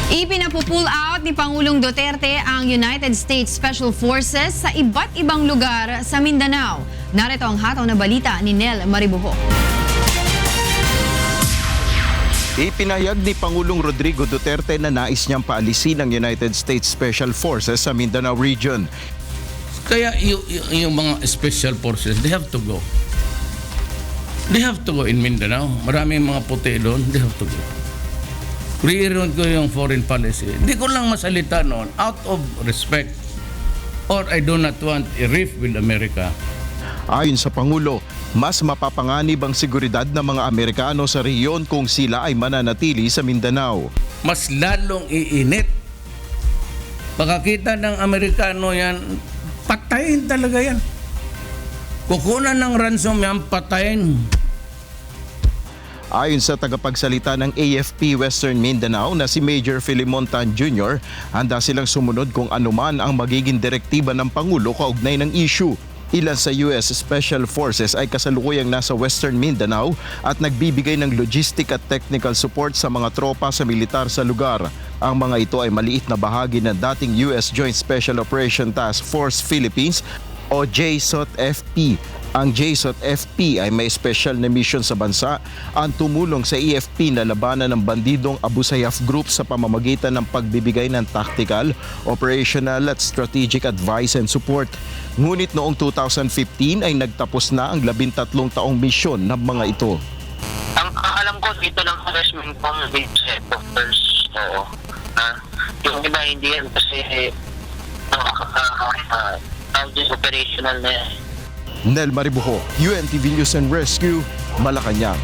Ipinapupull out ni Pangulong Duterte ang United States Special Forces sa iba't ibang lugar sa Mindanao. Narito ang hataw na balita ni Nel Maribuho. Ipinahayag ni Pangulong Rodrigo Duterte na nais niyang paalisin ang United States Special Forces sa Mindanao region. Kaya yung mga special forces, they have to go. They have to go in Mindanao. Maraming mga puti doon, they have to go. Re-earn ko yung foreign policy. Hindi ko lang masalita noon out of respect or I do not want a rift with America. Ayon sa Pangulo, mas mapapanganib ang seguridad ng mga Amerikano sa rehiyon kung sila ay mananatili sa Mindanao. Mas lalong iinit. Pagkakita ng Amerikano yan, patayin talaga yan. Kukunan ng ransom yan, patayin. Ayon sa tagapagsalita ng AFP Western Mindanao na si Major Filimon Tan Jr., handa silang sumunod kung anuman ang magiging direktiba ng Pangulo kaugnay ng issue. Ilan sa US Special Forces ay kasalukuyang nasa Western Mindanao at nagbibigay ng logistic at technical support sa mga tropa sa militar sa lugar. Ang mga ito ay maliit na bahagi ng dating US Joint Special Operation Task Force Philippines o JSOT-FP. Ang JSOT-FP ay may special na mission sa bansa ang tumulong sa EFP na labanan ng bandidong Abu Sayyaf Group sa pamamagitan ng pagbibigay ng tactical, operational at strategic advice and support. Ngunit noong 2015 ay nagtapos na ang 13 taong misyon ng mga ito. Ang alam ko dito lang harassment pang set of first. Oo. Yung iba hindi yan kasi operational na yan. Nel Maribuho, UNTV News and Rescue, Malacanang.